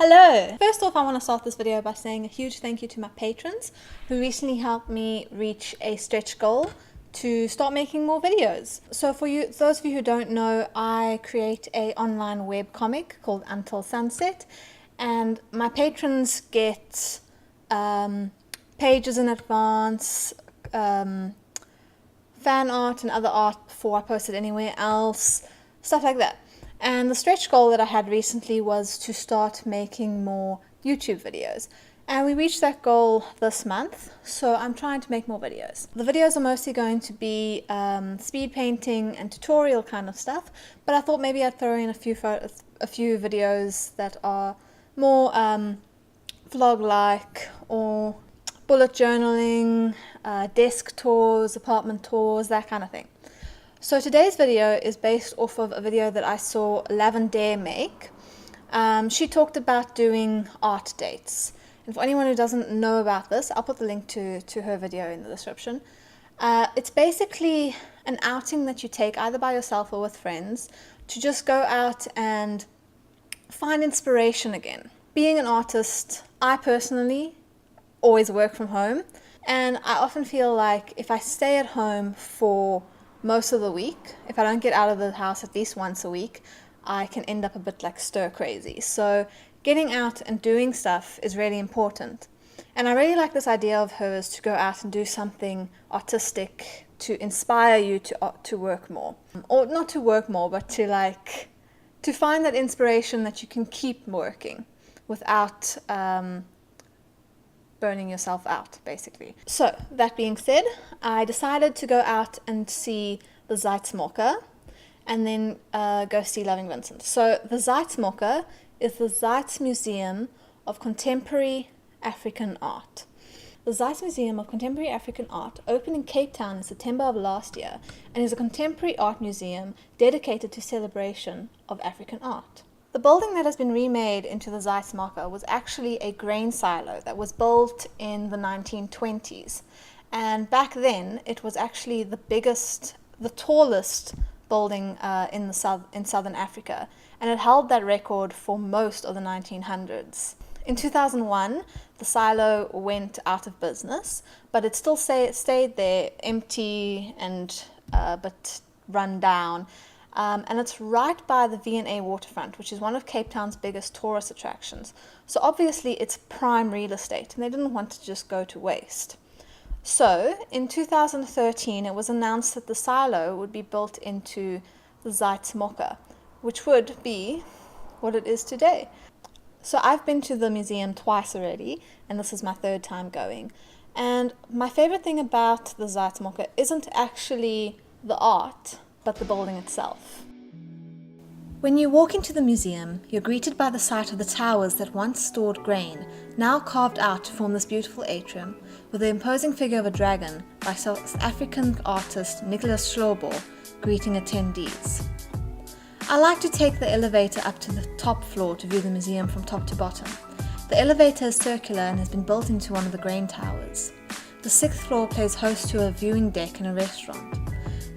Hello! First off, I want to start this video by saying a huge thank you to my patrons who recently helped me reach a stretch goal to start making more videos. So for you, those of you who don't know, I create an online webcomic called Until Sunset, and my patrons get pages in advance, fan art and other art before I post it anywhere else, stuff like that. And the stretch goal that I had recently was to start making more YouTube videos. And we reached that goal this month, so I'm trying to make more videos. The videos are mostly going to be speed painting and tutorial kind of stuff, but I thought maybe I'd throw in a few videos that are more vlog-like or bullet journaling, desk tours, apartment tours, that kind of thing. So today's video is based off of a video that I saw Lavender make. She talked about doing art dates. And for anyone who doesn't know about this, I'll put the link to her video in the description. It's basically an outing that you take either by yourself or with friends to just go out and find inspiration again. Being an artist, I personally always work from home, and I often feel like if I stay at home for most of the week, if I don't get out of the house at least once a week, I can end up a bit like stir crazy. So getting out and doing stuff is really important. And I really like this idea of hers to go out and do something artistic to inspire you to work more. Or not to work more, but to find that inspiration that you can keep working without burning yourself out, basically. So that being said, I decided to go out and see the Zeitz MOCAA and then go see Loving Vincent. So the Zeitz MOCAA is the Zeitz Museum of Contemporary African Art. The Zeitz Museum of Contemporary African Art opened in Cape Town in September of last year and is a contemporary art museum dedicated to celebration of African art. The building that has been remade into the Zeitz MOCAA was actually a grain silo that was built in the 1920s. And back then, it was actually the tallest building in southern Africa. And it held that record for most of the 1900s. In 2001, the silo went out of business, but it still stayed there empty and but run down. And it's right by the V&A waterfront, which is one of Cape Town's biggest tourist attractions. So obviously it's prime real estate, and they didn't want to just go to waste. So in 2013, it was announced that the silo would be built into the Zeitz MOCAA, which would be what it is today. So I've been to the museum twice already, and this is my third time going. And my favorite thing about the Zeitz MOCAA isn't actually the art, but the building itself. When you walk into the museum, you're greeted by the sight of the towers that once stored grain, now carved out to form this beautiful atrium, with the imposing figure of a dragon by South African artist Nicholas Schlauber greeting attendees. I like to take the elevator up to the top floor to view the museum from top to bottom. The elevator is circular and has been built into one of the grain towers. The 6th floor plays host to a viewing deck and a restaurant.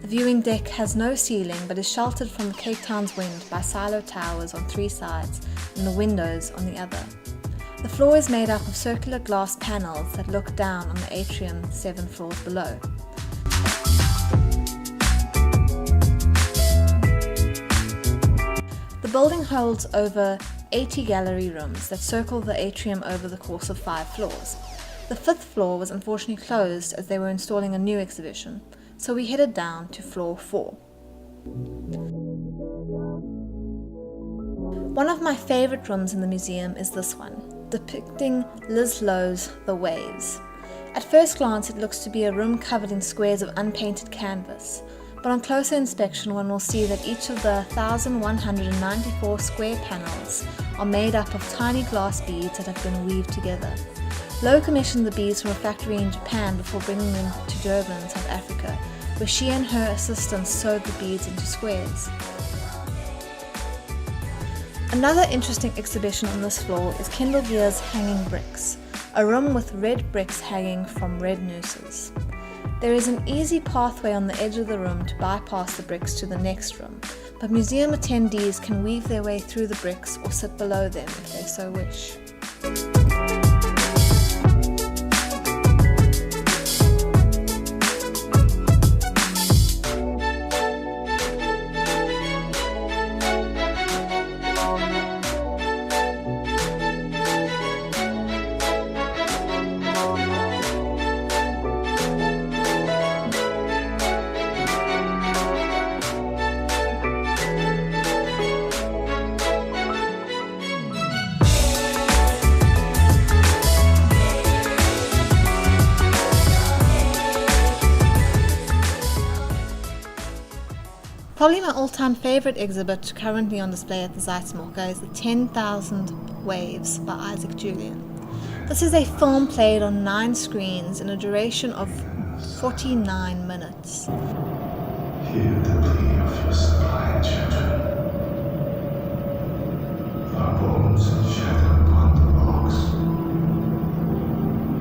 The viewing deck has no ceiling but is sheltered from Cape Town's wind by silo towers on 3 sides and the windows on the other. The floor is made up of circular glass panels that look down on the atrium 7 floors below. The building holds over 80 gallery rooms that circle the atrium over the course of 5 floors. The 5th floor was unfortunately closed as they were installing a new exhibition, so we headed down to floor 4. One of my favorite rooms in the museum is this one, depicting Liz Lowe's The Waves. At first glance, it looks to be a room covered in squares of unpainted canvas, but on closer inspection one will see that each of the 1,194 square panels are made up of tiny glass beads that have been weaved together. Lowe commissioned the beads from a factory in Japan before bringing them to Durban, South Africa, where she and her assistants sewed the beads into squares. Another interesting exhibition on this floor is Kendall Gear's Hanging Bricks, a room with red bricks hanging from red nooses. There is an easy pathway on the edge of the room to bypass the bricks to the next room, but museum attendees can weave their way through the bricks or sit below them if they so wish. Probably my all-time favorite exhibit currently on display at the Zeitz MOCAA is the 10,000 Waves by Isaac Julian. This is a film played on 9 screens in a duration of 49 minutes. Hear the plea of your suppliant children. Our bones shatter upon the rocks.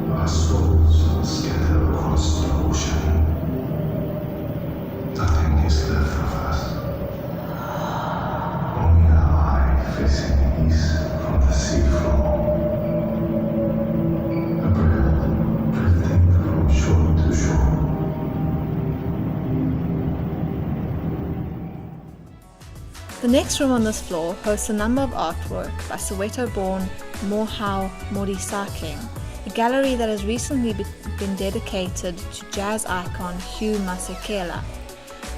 Our souls scatter across the ocean. Nothing is left of us. Only our eye facing east from the seafloor. A breath drifting from shore to shore. The next room on this floor hosts a number of artwork by Soweto-born Mohau Modisa King, a gallery that has recently been dedicated to jazz icon Hugh Masekela.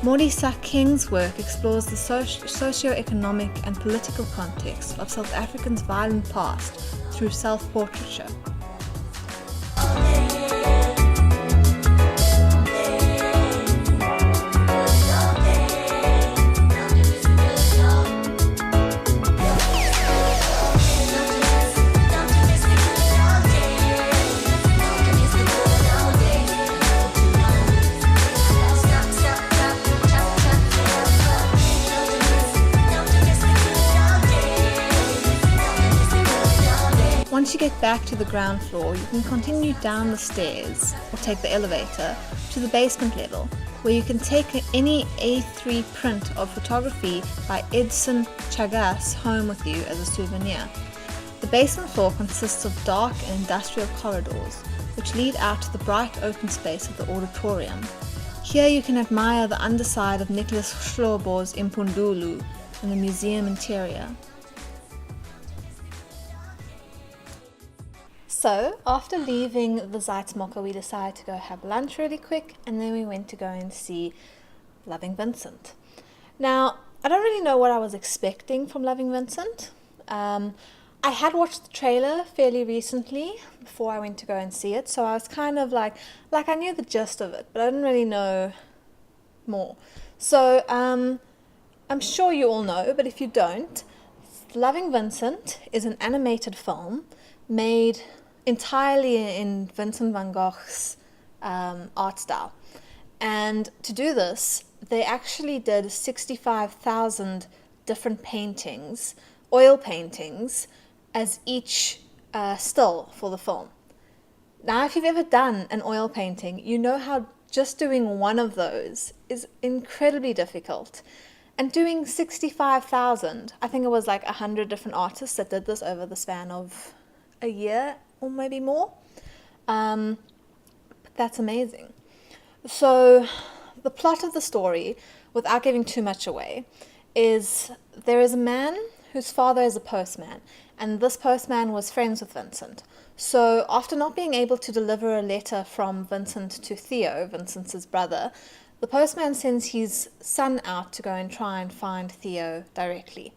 Modisa King's work explores the socio-economic and political context of South Africa's violent past through self-portraiture. Once you get back to the ground floor, you can continue down the stairs or take the elevator to the basement level, where you can take any A3 print of photography by Edson Chagas home with you as a souvenir. The basement floor consists of dark and industrial corridors, which lead out to the bright open space of the auditorium. Here you can admire the underside of Nicholas Shlobo's Impundulu and the museum interior. So, after leaving the Zeitz MOCAA, we decided to go have lunch really quick, and then we went to go and see Loving Vincent. Now, I don't really know what I was expecting from Loving Vincent. I had watched the trailer fairly recently before I went to go and see it, so I was kind of like I knew the gist of it, but I didn't really know more. So, I'm sure you all know, but if you don't, Loving Vincent is an animated film made entirely in Vincent van Gogh's art style. And to do this, they actually did 65,000 different paintings, oil paintings, as each still for the film. Now, if you've ever done an oil painting, you know how just doing one of those is incredibly difficult. And doing 65,000, I think it was like 100 different artists that did this over the span of a year or maybe more. But that's amazing. So the plot of the story, without giving too much away, is there is a man whose father is a postman, and this postman was friends with Vincent. So after not being able to deliver a letter from Vincent to Theo, Vincent's brother, the postman sends his son out to go and try and find Theo directly.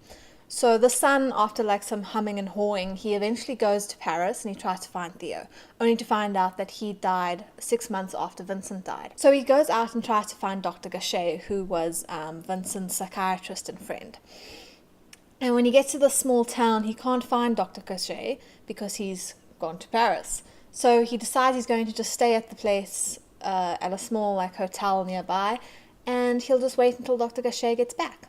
So the son, after like some humming and hawing, he eventually goes to Paris and he tries to find Theo, only to find out that he died 6 months after Vincent died. So he goes out and tries to find Dr. Gachet, who was Vincent's psychiatrist and friend. And when he gets to this small town, he can't find Dr. Gachet because he's gone to Paris. So he decides he's going to just stay at the place at a small like hotel nearby, and he'll just wait until Dr. Gachet gets back.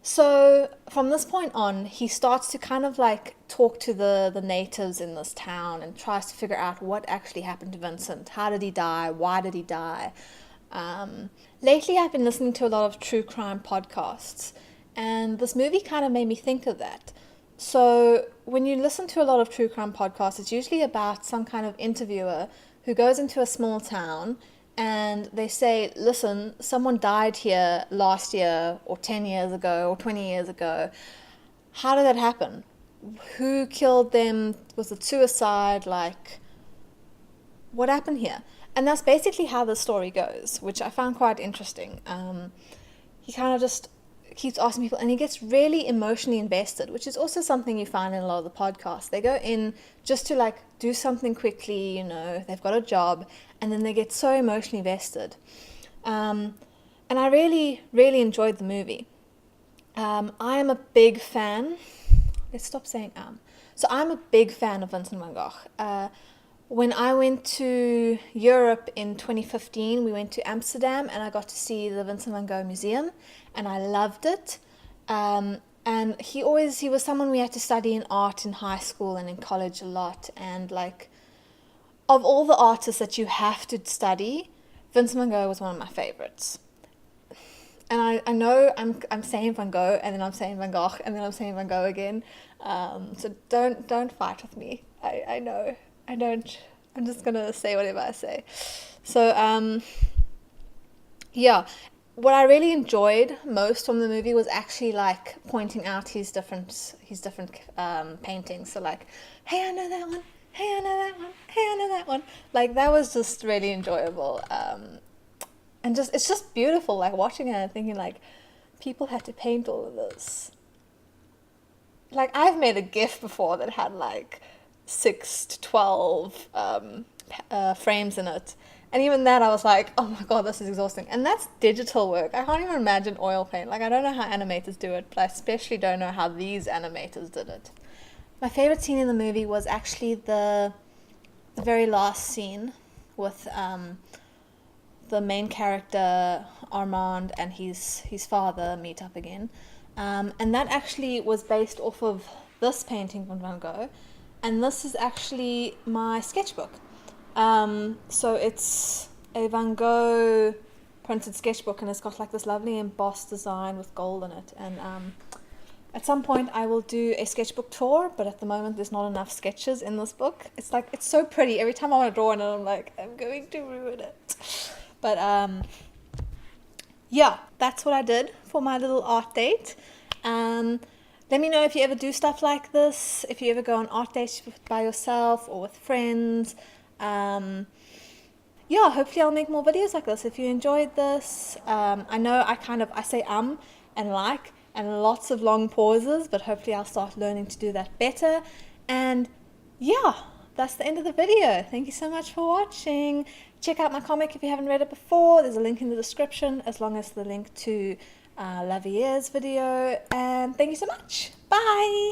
So from this point on, he starts to kind of like talk to the natives in this town and tries to figure out what actually happened to Vincent. How did he die? Why did he die? Lately, I've been listening to a lot of true crime podcasts, and this movie kind of made me think of that. So, when you listen to a lot of true crime podcasts, it's usually about some kind of interviewer who goes into a small town and they say, listen, someone died here last year, or 10 years ago, or 20 years ago. How did that happen? Who killed them? Was it suicide? Like, what happened here? And that's basically how the story goes, which I found quite interesting. He kind of just keeps asking people, and he gets really emotionally invested, which is also something you find in a lot of the podcasts. They go in just to like do something quickly, you know, they've got a job, and then they get so emotionally invested. And I really, really enjoyed the movie. I am a big fan. Let's stop saying So I'm a big fan of Vincent van Gogh. When I went to Europe in 2015, we went to Amsterdam and I got to see the Vincent van Gogh Museum and I loved it. And he was someone we had to study in art in high school and in college a lot. And like, of all the artists that you have to study, Vincent van Gogh was one of my favorites. And I know I'm saying Van Gogh and then I'm saying Van Gogh and then I'm saying Van Gogh again. So don't fight with me. I know. I don't. I'm just gonna say whatever I say. So yeah, what I really enjoyed most from the movie was actually like pointing out his different paintings. So like, hey, I know that one. Hey, I know that one. Hey, I know that one. Like that was just really enjoyable. And it's just beautiful. Like watching it and thinking like, people had to paint all of this. Like I've made a GIF before that had like 6 to 12 frames in it, and even that I was like, oh my god, this is exhausting. And that's digital work. I can't even imagine oil paint. Like I don't know how animators do it, but I especially don't know how these animators did it. My favorite scene in the movie was actually the very last scene with the main character Armand and his father meet up again, and that actually was based off of this painting from Van Gogh. And this is actually my sketchbook. So it's a Van Gogh printed sketchbook, and it's got like this lovely embossed design with gold in it. And at some point I will do a sketchbook tour, but at the moment there's not enough sketches in this book. It's like, it's so pretty. Every time I want to draw in it, I'm like, I'm going to ruin it. But yeah, that's what I did for my little art date. Let me know if you ever do stuff like this, if you ever go on art dates by yourself or with friends. Yeah, hopefully I'll make more videos like this. If you enjoyed this, I know I say and like and lots of long pauses, but hopefully I'll start learning to do that better. And yeah, that's the end of the video. Thank you so much for watching. Check out my comic if you haven't read it before. There's a link in the description, as long as the link to Lavier's video. And thank you so much. Bye.